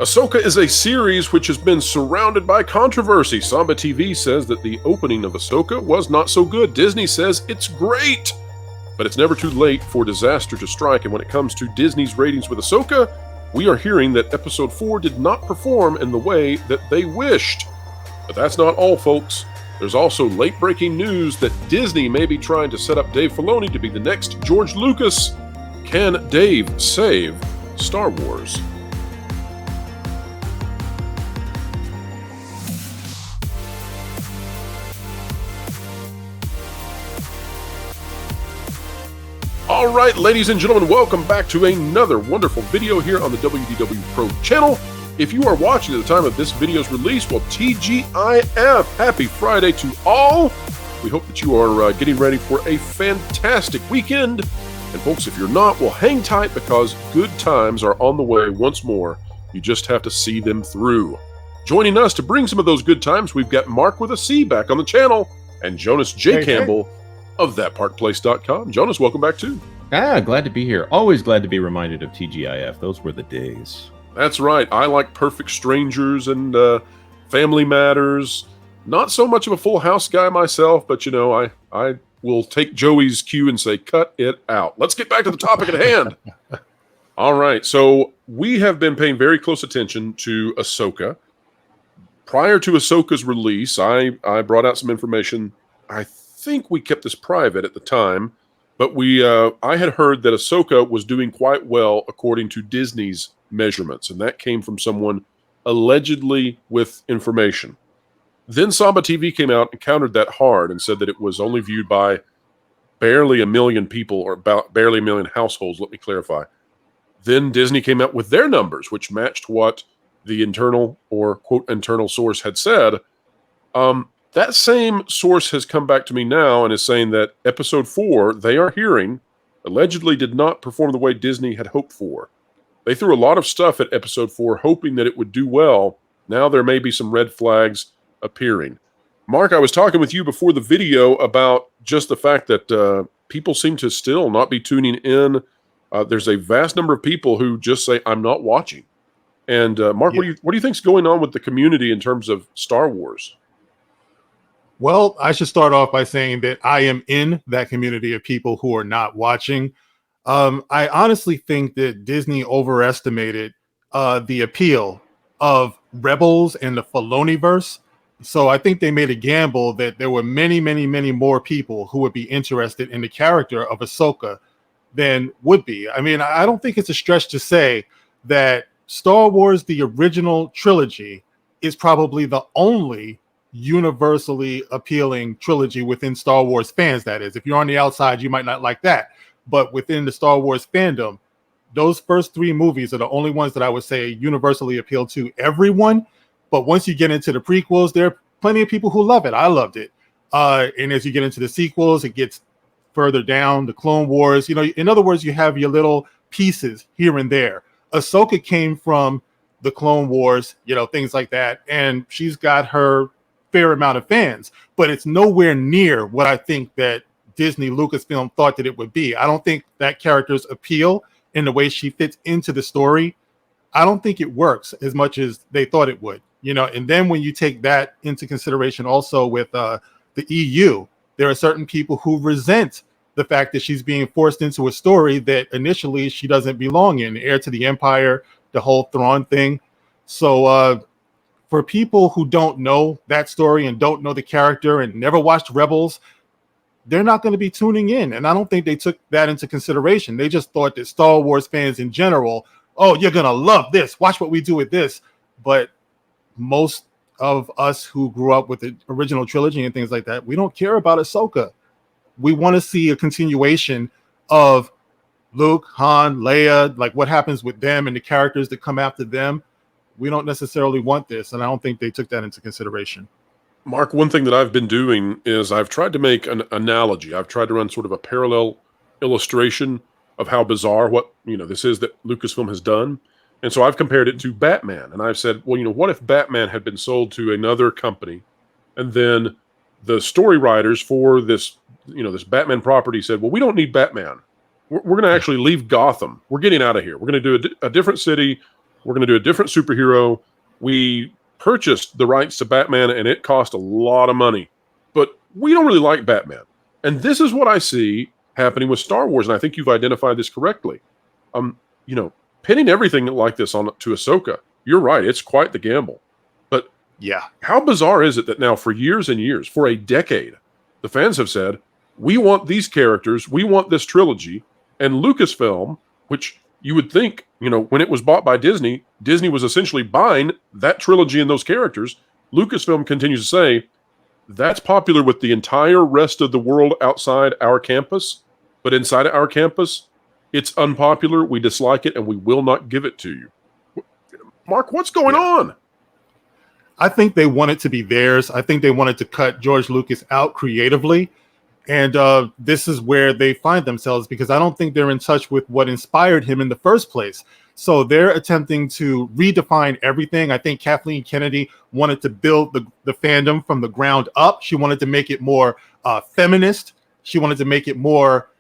Ahsoka is a series which has been surrounded by controversy. Samba TV says that the opening of Ahsoka was not so good. Disney says it's great. But it's never too late for disaster to strike, and when it comes to Disney's ratings with Ahsoka, we are hearing that Episode 4 did not perform in the way that they wished. But that's not all, folks. There's also late-breaking news that Disney may be trying to set up Dave Filoni to be the next George Lucas. Can Dave save Star Wars? All right, ladies and gentlemen, welcome back to another wonderful video here on the WDW Pro channel. If you are watching at the time of this video's release, well, TGIF, happy Friday to all. We hope that you are getting ready for a fantastic weekend. And folks, if you're not, well, hang tight because good times are on the way once more. You just have to see them through. Joining us to bring some of those good times, we've got Mark with a C back on the channel and Jonas J. Campbell of thatparkplace.com. Jonas, welcome back too. Glad to be here. Always glad to be reminded of TGIF. Those were the days. That's right. I like Perfect Strangers and Family Matters. Not so much of a Full House guy myself, but you know, I will take Joey's cue and say, cut it out. Let's get back to the topic at hand. All right. So we have been paying very close attention to Ahsoka. Prior to Ahsoka's release, I brought out some information. I think we kept this private at the time, but I had heard that Ahsoka was doing quite well according to Disney's measurements, and that came from someone allegedly with information. Then Samba TV came out and countered that hard and said that it was only viewed by barely 1 million people, or about barely 1 million households, let me clarify. Then Disney came out with their numbers, which matched what the internal or quote internal source had said. That same source has come back to me now and is saying that Episode 4, they are hearing, allegedly did not perform the way Disney had hoped for. They threw a lot of stuff at Episode 4, hoping that it would do well. Now there may be some red flags appearing. Mark, I was talking with you before the video about just the fact that people seem to still not be tuning in. There's a vast number of people who just say, I'm not watching. And Mark, what do you think's going on with the community in terms of Star Wars? Well, I should start off by saying that I am in that community of people who are not watching. I honestly think that Disney overestimated the appeal of Rebels and the Filoniverse. So I think they made a gamble that there were many, many, many more people who would be interested in the character of Ahsoka than would be. I mean, I don't think it's a stretch to say that Star Wars, the original trilogy, is probably the only universally appealing trilogy within Star Wars fans. That is, if you're on the outside, you might not like that, but within the Star Wars fandom, those first 3 movies are the only ones that I would say universally appeal to everyone. But once you get into the prequels, there are plenty of people who love it. I loved it. And as you get into the sequels, it gets further down, the Clone Wars, you know, in other words, you have your little pieces here and there. Ahsoka came from the Clone Wars, you know, things like that, and she's got her fair amount of fans, but it's nowhere near what I think that Disney Lucasfilm thought that it would be. I don't think that character's appeal in the way she fits into the story, I don't think it works as much as they thought it would, you know. And then when you take that into consideration also with the EU, there are certain people who resent the fact that she's being forced into a story that initially she doesn't belong in, heir to the Empire, the whole Thrawn thing. So for people who don't know that story and don't know the character and never watched Rebels, they're not going to be tuning in. And I don't think they took that into consideration. They just thought that Star Wars fans in general, oh, you're going to love this. Watch what we do with this. But most of us who grew up with the original trilogy and things like that, we don't care about Ahsoka. We want to see a continuation of Luke, Han, Leia, like what happens with them and the characters that come after them. We don't necessarily want this, and I don't think they took that into consideration. Mark, one thing that I've been doing is I've tried to make an analogy. I've tried to run sort of a parallel illustration of how bizarre what, you know, this is that Lucasfilm has done. And so I've compared it to Batman. And I've said, well, you know, what if Batman had been sold to another company and then the story writers for this, you know, this Batman property said, well, we don't need Batman. We're going to actually leave Gotham. We're getting out of here. We're going to do a different city. We're going to do a different superhero. We purchased the rights to Batman, and it cost a lot of money. But we don't really like Batman. And this is what I see happening with Star Wars, and I think you've identified this correctly. You know, pinning everything like this on to Ahsoka, you're right, it's quite the gamble. But Yeah. how bizarre is it that now, for years and years, for a decade, the fans have said, we want these characters, we want this trilogy, and Lucasfilm, which you would think, you know, when it was bought by Disney, Disney was essentially buying that trilogy and those characters. Lucasfilm continues to say, that's popular with the entire rest of the world outside our campus, but inside of our campus, it's unpopular, we dislike it, and we will not give it to you. Mark, what's going on? I think they wanted to be theirs. I think they wanted to cut George Lucas out creatively. And this is where they find themselves, because I don't think they're in touch with what inspired him in the first place. So they're attempting to redefine everything. I think Kathleen Kennedy wanted to build the fandom from the ground up. She wanted to make it more feminist. She wanted to make it more,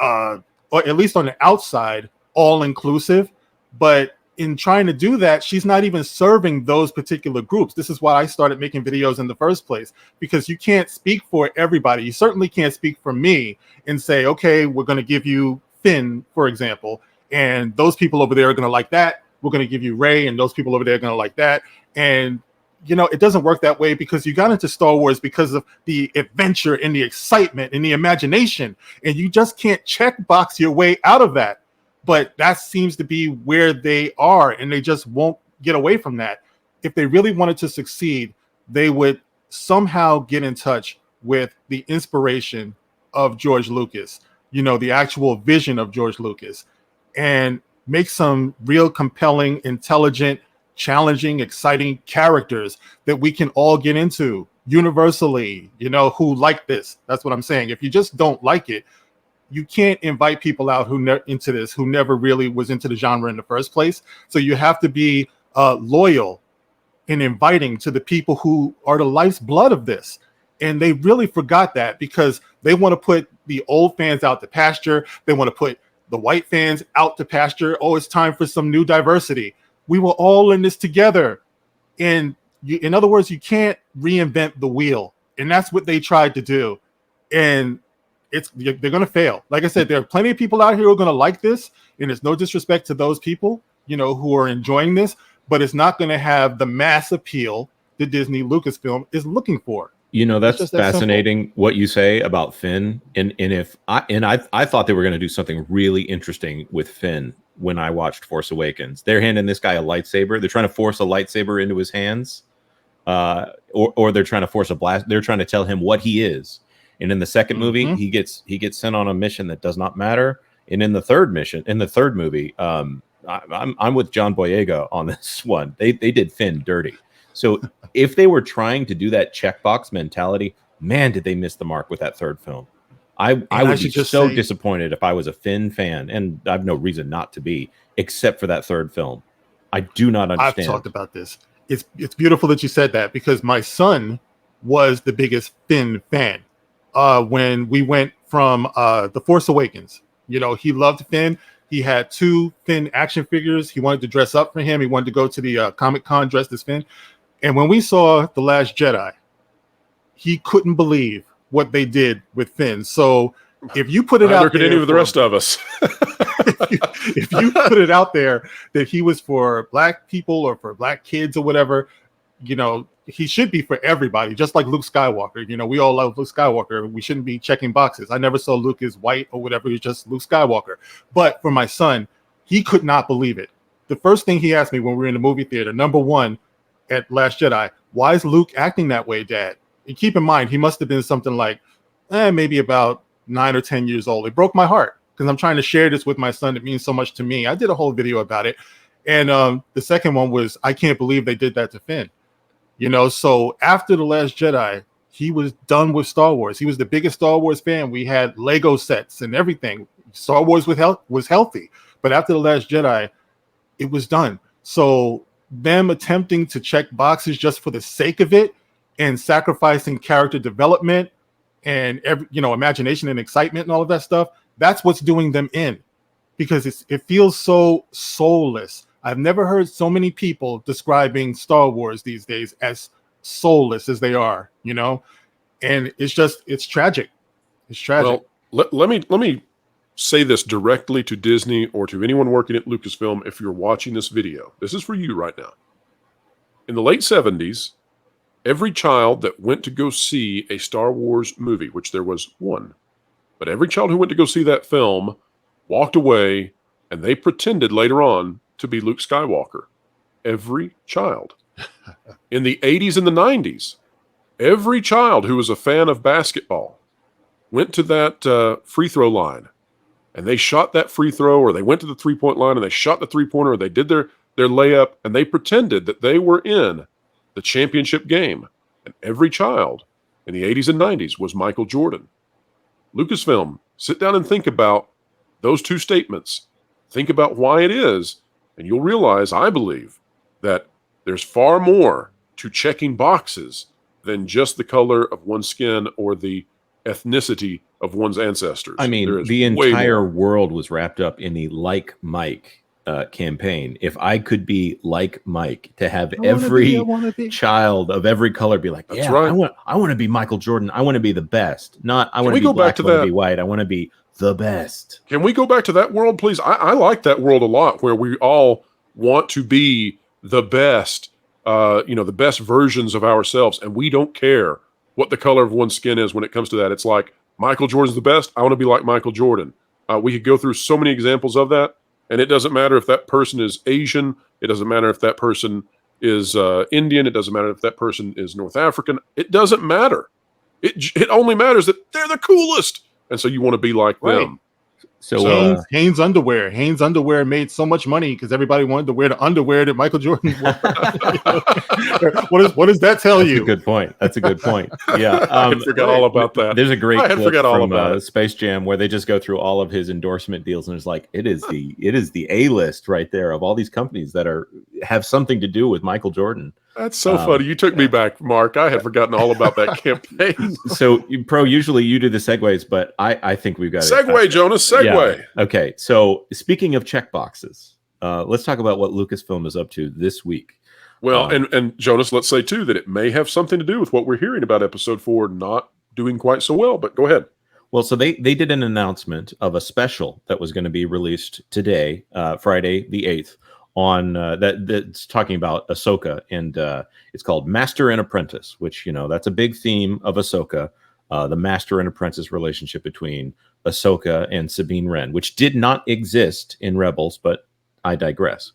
or at least on the outside, all-inclusive. But in trying to do that, she's not even serving those particular groups. This is why I started making videos in the first place, because you can't speak for everybody. You certainly can't speak for me and say, okay, we're going to give you Finn, for example, and those people over there are going to like that. We're going to give you Rey, and those people over there are going to like that. And, you know, it doesn't work that way, because you got into Star Wars because of the adventure and the excitement and the imagination, and you just can't check box your way out of that. But that seems to be where they are, and they just won't get away from that. If they really wanted to succeed, they would somehow get in touch with the inspiration of George Lucas, you know, the actual vision of George Lucas, and make some real compelling, intelligent, challenging, exciting characters that we can all get into universally, you know, who like this. That's what I'm saying. If you just don't like it, you can't invite people out into this who never really was into the genre in the first place. So you have to be loyal and inviting to the people who are the life's blood of this. And they really forgot that, because they want to put the old fans out to pasture. They want to put the white fans out to pasture. Oh, it's time for some new diversity. We were all in this together. And in other words, you can't reinvent the wheel. And that's what they tried to do. And they're going to fail. Like I said, there are plenty of people out here who are going to like this, and it's no disrespect to those people, you know, who are enjoying this, but it's not going to have the mass appeal that Disney Lucasfilm is looking for. You know, that's fascinating what you say about Finn. I thought they were going to do something really interesting with Finn when I watched Force Awakens. They're handing this guy a lightsaber. They're trying to force a lightsaber into his hands, or they're trying to force a blast. They're trying to tell him what he is. And in the second movie, he gets sent on a mission that does not matter. And in the third movie, I'm with John Boyega on this one. They did Finn dirty. So if they were trying to do that checkbox mentality, man, did they miss the mark with that third film. I would be so disappointed if I was a Finn fan, and I have no reason not to be, except for that third film. I do not understand. I've talked about this. It's beautiful that you said that, because my son was the biggest Finn fan. When we went from The Force Awakens, you know, he loved Finn. He had 2 Finn action figures. He wanted to dress up for him. He wanted to go to the Comic-Con dressed as Finn. And when we saw The Last Jedi, he couldn't believe what they did with Finn. So if you put it out there, with the rest of us, if you put it out there that he was for black people or for black kids or whatever, you know, he should be for everybody, just like Luke Skywalker. You know, we all love Luke Skywalker. We shouldn't be checking boxes. I never saw Luke as white or whatever. He's just Luke Skywalker. But for my son, he could not believe it. The first thing he asked me when we were in the movie theater, number one at Last Jedi, why is Luke acting that way, Dad? And keep in mind, he must have been something like maybe about 9 or 10 years old. It broke my heart, because I'm trying to share this with my son. It means so much to me. I did a whole video about it. And the second one was, I can't believe they did that to Finn. You know, so after The Last Jedi, he was done with Star Wars. He was the biggest Star Wars fan. We had Lego sets and everything. Star Wars was healthy. But after The Last Jedi, it was done. So them attempting to check boxes just for the sake of it and sacrificing character development and imagination and excitement and all of that stuff, that's what's doing them in, because it feels so soulless. I've never heard so many people describing Star Wars these days as soulless as they are, and it's tragic. It's tragic. Well, let me say this directly to Disney or to anyone working at Lucasfilm. If you're watching this video, this is for you right now. In the late 70s, every child that went to go see a Star Wars movie, which there was one, but every child who went to go see that film walked away and they pretended later on to be Luke Skywalker. Every child. In the 80s and the 90s, every child who was a fan of basketball went to that free throw line and they shot that free throw, or they went to the 3-point line and they shot the 3-pointer, or they did their layup, and they pretended that they were in the championship game. And every child in the 80s and 90s was Michael Jordan. Lucasfilm, sit down and think about those two statements. Think about why it is, and you'll realize, I believe, that there's far more to checking boxes than just the color of one's skin or the ethnicity of one's ancestors. I mean, the entire world was wrapped up in the Like Mike campaign. If I could be like Mike, to have every child of every color be like, that's right. I want to be Michael Jordan. I want to be the best. Not I want to be black, I want to be white. I want to be the best. Can we go back to that world, please? I like that world a lot, where we all want to be the best, the best versions of ourselves, and we don't care what the color of one's skin is when it comes to that. It's like, Michael Jordan's the best. I want to be like Michael Jordan. We could go through so many examples of that, and it doesn't matter if that person is Asian. It doesn't matter if that person is Indian. It doesn't matter if that person is North African. It doesn't matter. It only matters that they're the coolest, and so you want to be like them. So Hanes underwear. Hanes underwear made so much money because everybody wanted to wear the underwear that Michael Jordan wore. What does that tell you? That's a good point. That's a good point. Yeah, I forgot all about that. There's a great clip from Space Jam where they just go through all of his endorsement deals, and it's like it is the A-list right there of all these companies that have something to do with Michael Jordan. That's so funny. You took me back, Mark. I had forgotten all about that campaign. So, Pro, usually you do the segues, but I think we've got segue, Jonas. Segue. Yeah. Okay. So, speaking of checkboxes, let's talk about what Lucasfilm is up to this week. Well, and Jonas, let's say too that it may have something to do with what we're hearing about Episode 4 not doing quite so well. But go ahead. Well, so they did an announcement of a special that was going to be released today, Friday the 8th. On that's talking about Ahsoka, and it's called Master and Apprentice, which that's a big theme of Ahsoka, the master and apprentice relationship between Ahsoka and Sabine Wren, which did not exist in Rebels, but I digress.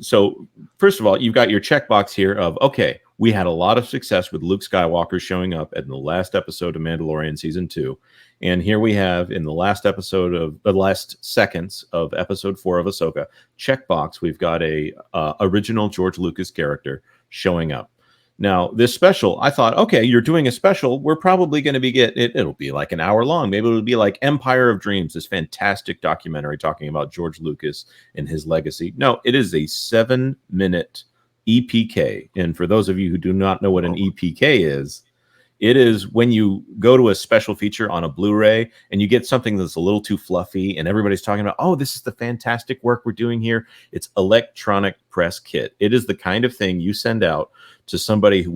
So first of all, you've got your checkbox here of, okay, we had a lot of success with Luke Skywalker showing up in the last episode of Mandalorian Season 2. And here we have in the last episode of the last seconds of Episode 4 of Ahsoka, checkbox, we've got a original George Lucas character showing up. Now, this special, I thought, okay, you're doing a special. We're probably going to be it'll be like an hour long. Maybe it'll be like Empire of Dreams, this fantastic documentary talking about George Lucas and his legacy. No, it is a 7-minute EPK. And for those of you who do not know what an EPK is, it is when you go to a special feature on a Blu-ray and you get something that's a little too fluffy and everybody's talking about, oh, this is the fantastic work we're doing here. It's electronic press kit. It is the kind of thing you send out to somebody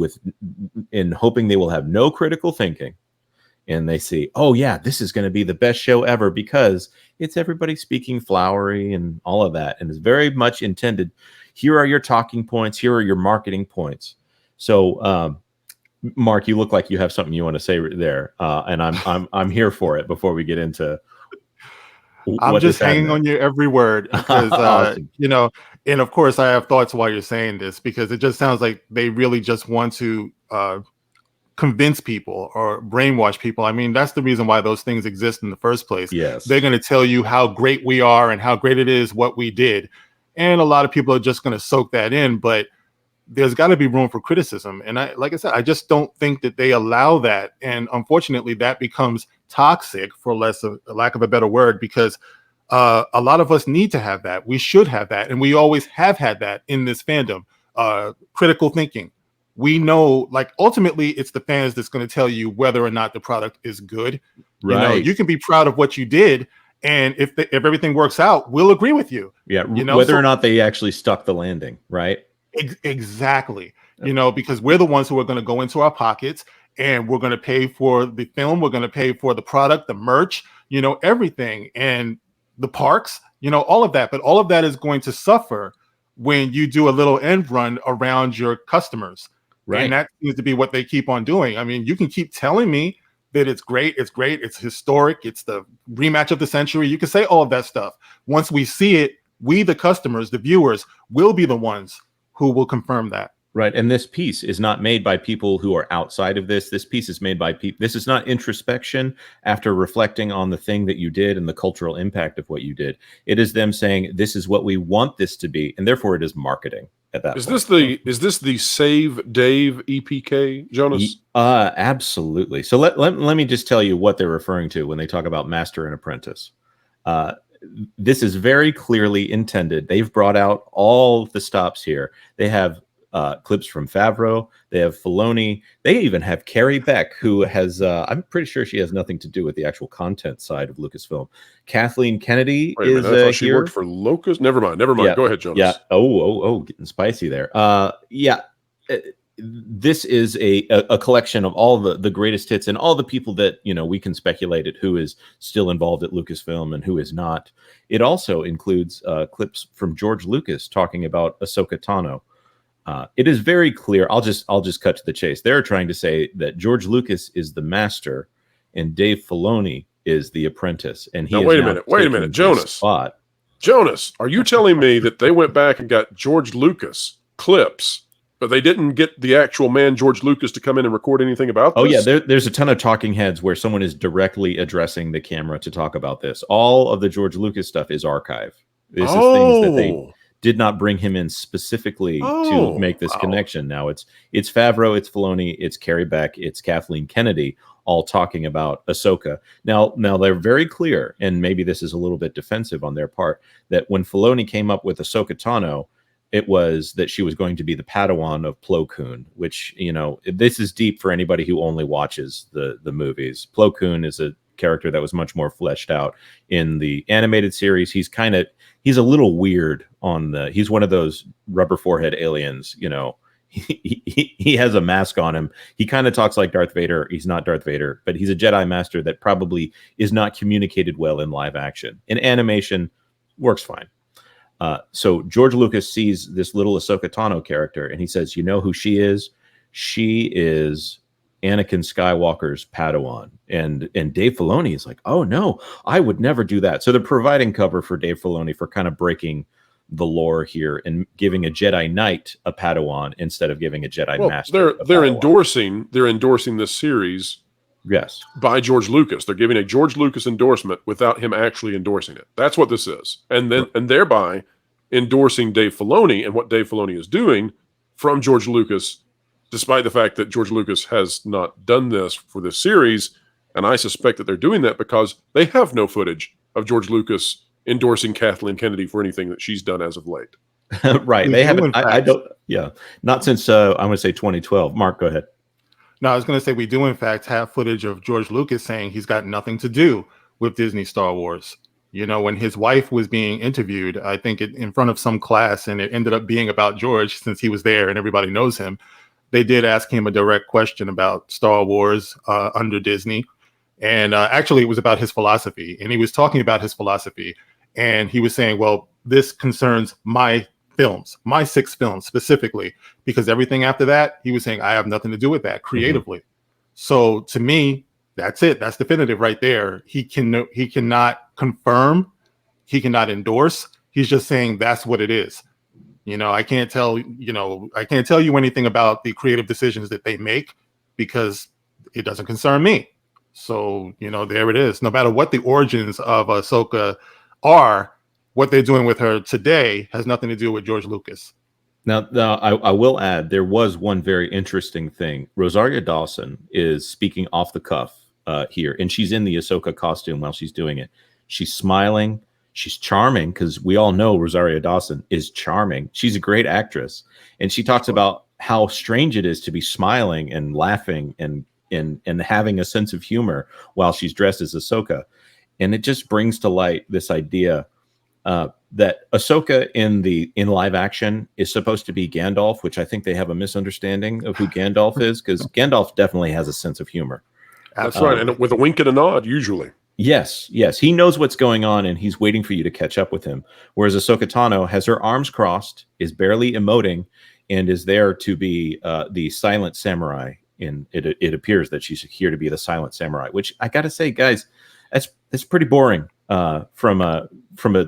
in hoping they will have no critical thinking. And they see, oh, yeah, this is going to be the best show ever because it's everybody speaking flowery and all of that. And it's very much intended. Here are your talking points. Here are your marketing points. So, Mark, you look like you have something you want to say there, and I'm here for it. Before we get into, I'm just hanging on your every word because awesome. And of course I have thoughts while you're saying this because it just sounds like they really just want to convince people or brainwash people. I mean, that's the reason why those things exist in the first place. Yes, they're going to tell you how great we are and how great it is what we did, and a lot of people are just going to soak that in, but there's got to be room for criticism. And like I said, I just don't think that they allow that. And unfortunately, that becomes toxic, for lack of a better word, because a lot of us need to have that. We should have that. And we always have had that in this fandom. Critical thinking. We know, like, ultimately, it's the fans that's going to tell you whether or not the product is good. Right. You can be proud of what you did And if everything works out, we'll agree with you. Yeah, You know, whether or not they actually stuck the landing, right? Exactly. You know, because we're the ones who are going to go into our pockets and we're going to pay for the film. We're going to pay for the product, the merch, you know, everything, and the parks, you know, all of that. But all of that is going to suffer when you do a little end run around your customers. Right. And that seems to be what they keep on doing. I mean, you can keep telling me that it's great, it's historic, it's the rematch of the century. You can say all of that stuff. Once we see it, we, the customers, the viewers, will be the ones who will confirm that. Right. And this piece is not made by people who are outside of this. This piece is made by people. This is not introspection after reflecting on the thing that you did and the cultural impact of what you did. It is them saying, this is what we want this to be. And therefore it is marketing at that point. Is this the Save Dave EPK, Jonas? Absolutely. So let me just tell you what they're referring to when they talk about master and apprentice. This is very clearly intended. They've brought out all the stops here. They have clips from Favreau. They have Filoni. They even have Carrie Beck, who has, I'm pretty sure she has nothing to do with the actual content side of Lucasfilm. Kathleen Kennedy is I thought she here. worked for Locust. Never mind. Yeah. Go ahead, Jonas. Yeah. Oh, getting spicy there. This is a collection of all the greatest hits and all the people that, you know, we can speculate at who is still involved at Lucasfilm and who is not. It also includes clips from George Lucas talking about Ahsoka Tano. It is very clear. I'll just cut to the chase. They're trying to say that George Lucas is the master and Dave Filoni is the apprentice. And he wait a minute, Jonas. Jonas, are you telling me that they went back and got George Lucas clips, but they didn't get the actual man George Lucas to come in and record anything about this? Oh yeah, there's a ton of talking heads where someone is directly addressing the camera to talk about this. All of the George Lucas stuff is archive. This is things that they did not bring him in specifically to make this connection. Now it's Favreau, it's Filoni, it's Carrie Beck, it's Kathleen Kennedy, all talking about Ahsoka. Now they're very clear, and maybe this is a little bit defensive on their part, that when Filoni came up with Ahsoka Tano, it was that she was going to be the Padawan of Plo Koon, which, you know, this is deep for anybody who only watches the movies. Plo Koon is a character that was much more fleshed out in the animated series. He's a little weird he's one of those rubber forehead aliens, you know. He has a mask on him. He kind of talks like Darth Vader. He's not Darth Vader, but he's a Jedi Master that probably is not communicated well in live action. In animation, works fine. So George Lucas sees this little Ahsoka Tano character, and he says, "You know who she is? She is Anakin Skywalker's Padawan." And Dave Filoni is like, "Oh no, I would never do that." So they're providing cover for Dave Filoni for kind of breaking the lore here and giving a Jedi Knight a Padawan instead of giving a Jedi Master. They're endorsing this series. Yes, by George Lucas. They're giving a George Lucas endorsement without him actually endorsing it. That's what this is. And thereby endorsing Dave Filoni and what Dave Filoni is doing from George Lucas, despite the fact that George Lucas has not done this for this series. And I suspect that they're doing that because they have no footage of George Lucas endorsing Kathleen Kennedy for anything that she's done as of late. Right. They haven't. I don't. Yeah. Not since I'm going to say 2012. Mark, go ahead. No, I was going to say we do, in fact, have footage of George Lucas saying he's got nothing to do with Disney Star Wars. You know, when his wife was being interviewed, I think in front of some class, and it ended up being about George since he was there and everybody knows him. They did ask him a direct question about Star Wars under Disney. And actually, it was about his philosophy. And he was talking about his philosophy. And he was saying, well, this concerns my films, my 6 films specifically, because everything after that, he was saying, I have nothing to do with that creatively. Mm-hmm. So to me, that's it. That's definitive right there. He cannot confirm. He cannot endorse. He's just saying that's what it is. You know, I can't tell you anything about the creative decisions that they make because it doesn't concern me. So, you know, there it is. No matter what the origins of Ahsoka are, what they're doing with her today has nothing to do with George Lucas. Now I will add, there was one very interesting thing. Rosario Dawson is speaking off the cuff here, and she's in the Ahsoka costume while she's doing it. She's smiling. She's charming, because we all know Rosario Dawson is charming. She's a great actress. And she talks about how strange it is to be smiling and laughing and having a sense of humor while she's dressed as Ahsoka. and it just brings to light this idea that Ahsoka in live action is supposed to be Gandalf, which I think they have a misunderstanding of who Gandalf is, because Gandalf definitely has a sense of humor. That's right, and with a wink and a nod, usually. Yes, he knows what's going on, and he's waiting for you to catch up with him. Whereas Ahsoka Tano has her arms crossed, is barely emoting, and is there to be the silent samurai. And it appears that she's here to be the silent samurai, which I got to say, guys, that's pretty boring from a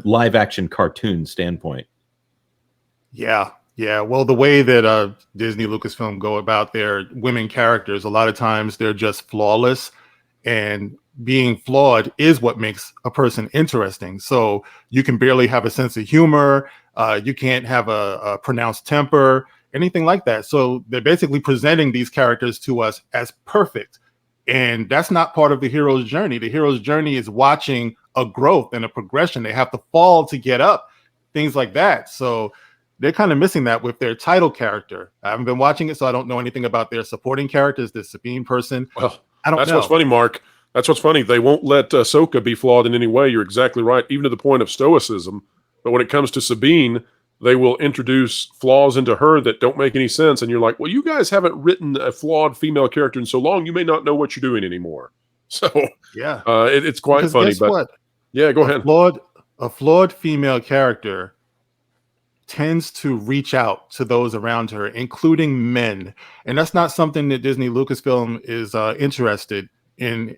live action cartoon standpoint. Yeah. Well, the way that Disney Lucasfilm go about their women characters, a lot of times they're just flawless, and being flawed is what makes a person interesting. So you can barely have a sense of humor. You can't have a pronounced temper, anything like that. So they're basically presenting these characters to us as perfect. And that's not part of the hero's journey. The hero's journey is watching a growth and a progression. They have to fall to get up, things like that. So they're kind of missing that with their title character. I haven't been watching it, so I don't know anything about their supporting characters, the Sabine person. Well, I don't know. That's what's funny, Mark. That's what's funny. They won't let Ahsoka be flawed in any way. You're exactly right, even to the point of stoicism. But when it comes to Sabine, they will introduce flaws into her that don't make any sense. And you're like, well, you guys haven't written a flawed female character in so long, you may not know what you're doing anymore. So yeah, it's quite because funny. guess But what? yeah, go ahead. A flawed female character tends to reach out to those around her, including men. And that's not something that Disney Lucasfilm is interested in,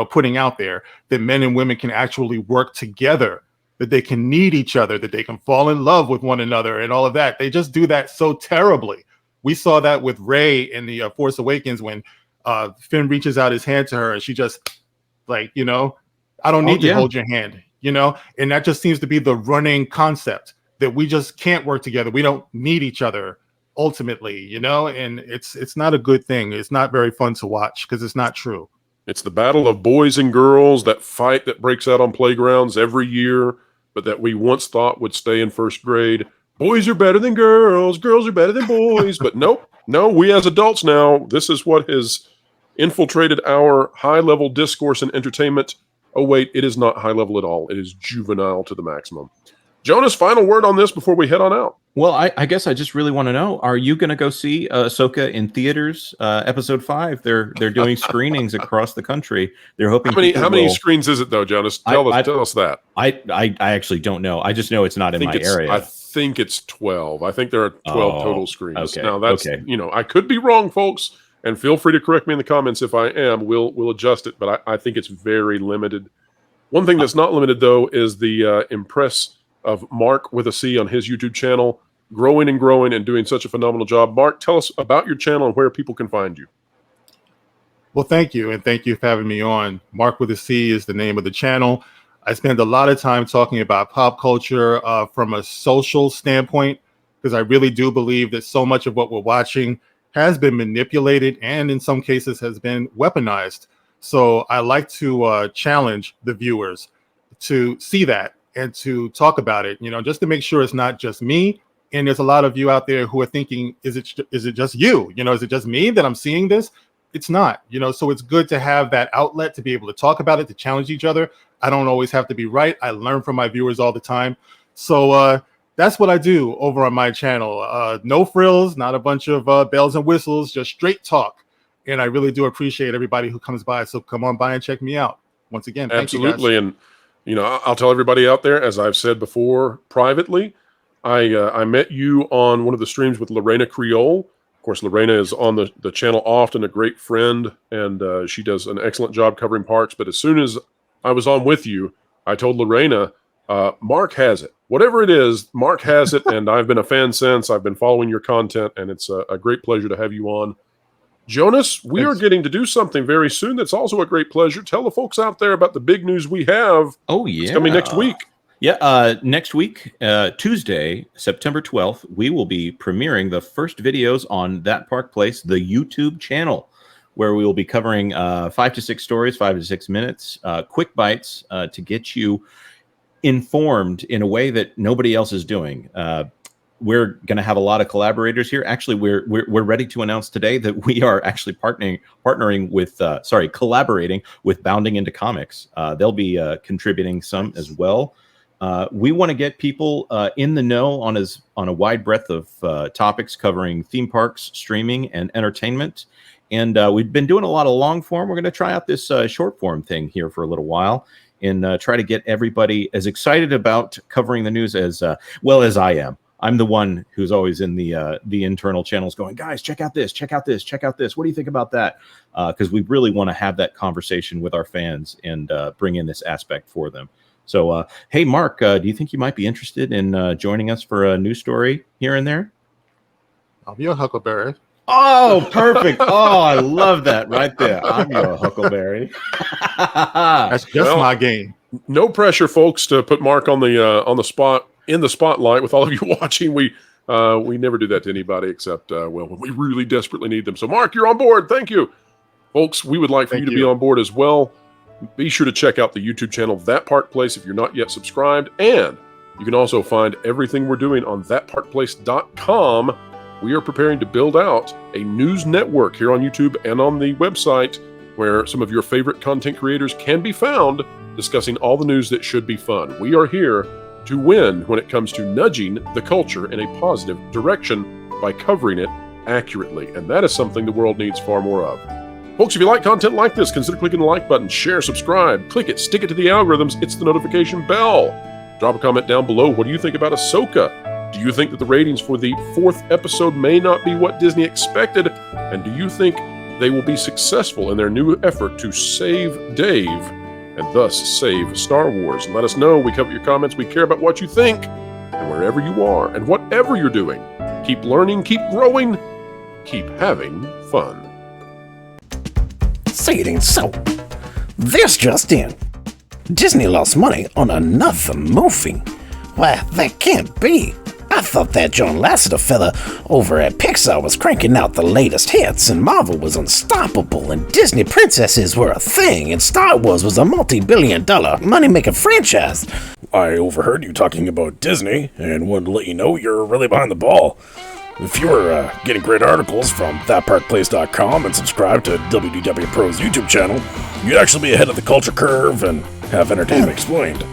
putting out there, that men and women can actually work together, that they can need each other, that they can fall in love with one another and all of that. They just do that so terribly. We saw that with Rey in the Force Awakens when Finn reaches out his hand to her and she just I don't need to hold your hand, and that just seems to be the running concept, that we just can't work together. We don't need each other ultimately, and it's not a good thing. It's not very fun to watch because it's not true. It's the battle of boys and girls, that fight that breaks out on playgrounds every year, but that we once thought would stay in first grade. Boys are better than girls. Girls are better than boys. But nope. No, we as adults now, this is what has infiltrated our high-level discourse and entertainment. Oh, wait, it is not high-level at all. It is juvenile to the maximum. Jonas, final word on this before we head on out. Well, I guess I just really want to know, are you going to go see Ahsoka in theaters, episode 5? They're doing screenings across the country. They're hoping how many screens is it, though, Jonas? Tell us that. I actually don't know. I just know it's not in my area. I think it's 12. I think there are 12 total screens. Okay, now, that's, I could be wrong, folks, and feel free to correct me in the comments if I am. We'll adjust it, but I think it's very limited. One thing that's not limited, though, is the impress of Mark with a C on his YouTube channel, growing and doing such a phenomenal job. Mark, tell us about your channel and where people can find you. Well, thank you. And thank you for having me on. Mark with a C is the name of the channel. I spend a lot of time talking about pop culture from a social standpoint, because I really do believe that so much of what we're watching has been manipulated and in some cases has been weaponized. So I like to challenge the viewers to see that and to talk about it, just to make sure it's not just me. And there's a lot of you out there who are thinking, is it just you? Is it just me that I'm seeing this? It's not, so it's good to have that outlet to be able to talk about it, to challenge each other. I don't always have to be right. I learn from my viewers all the time. So that's what I do over on my channel. No frills, not a bunch of bells and whistles, just straight talk. And I really do appreciate everybody who comes by. So come on by and check me out. Once again, thank Absolutely. you guys. And, I'll tell everybody out there, as I've said before privately, I met you on one of the streams with Lorena Creole. Of course, Lorena is on the channel often, a great friend, and she does an excellent job covering parks. But as soon as I was on with you, I told Lorena, Mark has it. Whatever it is, Mark has it, and I've been a fan since. I've been following your content, and it's a great pleasure to have you on. Jonas, we are getting to do something very soon that's also a great pleasure. Tell the folks out there about the big news we have. Oh, yeah. It's coming next week. Yeah, next week, Tuesday, September 12th, we will be premiering the first videos on That Park Place, the YouTube channel, where we will be covering 5 to 6 stories, 5 to 6 minutes, quick bites to get you informed in a way that nobody else is doing. we're going to have a lot of collaborators here. Actually, we're ready to announce today that we are actually collaborating with Bounding Into Comics. They'll be contributing some as well. We want to get people in the know on a wide breadth of topics covering theme parks, streaming, and entertainment. And we've been doing a lot of long form. We're going to try out this short form thing here for a little while and try to get everybody as excited about covering the news as well as I am. I'm the one who's always in the internal channels going, guys, check out this, check out this, check out this. What do you think about that? Because we really want to have that conversation with our fans and bring in this aspect for them. So, hey, Mark, do you think you might be interested in joining us for a news story here and there? I'll be a Huckleberry. Oh, perfect. Oh, I love that right there. I'm your Huckleberry. That's just my game. No pressure, folks, to put Mark on the spot in the spotlight with all of you watching. We never do that to anybody except when we really desperately need them. So, Mark, you're on board. Thank you, folks. We would like for you to be on board as well. Be sure to check out the YouTube channel That Park Place if you're not yet subscribed, and you can also find everything we're doing on thatparkplace.com. We are preparing to build out a news network here on YouTube and on the website where some of your favorite content creators can be found discussing all the news that should be fun. We are here to win when it comes to nudging the culture in a positive direction by covering it accurately, and that is something the world needs far more of. Folks, if you like content like this, consider clicking the like button, share, subscribe, click it, stick it to the algorithms, it's the notification bell. Drop a comment down below. What do you think about Ahsoka? Do you think that the ratings for the 4th episode may not be what Disney expected? And do you think they will be successful in their new effort to save Dave and thus save Star Wars? Let us know. We cover your comments. We care about what you think. And wherever you are and whatever you're doing, keep learning, keep growing, keep having fun. Say it ain't so. This just in. Disney lost money on another movie. Why, that can't be. I thought that John Lasseter fella over at Pixar was cranking out the latest hits, and Marvel was unstoppable, and Disney princesses were a thing, and Star Wars was a multi-billion-dollar money-making franchise. I overheard you talking about Disney, and wanted to let you know you're really behind the ball. If you were getting great articles from thatparkplace.com and subscribe to WDW Pro's YouTube channel, you'd actually be ahead of the culture curve and have entertainment explained.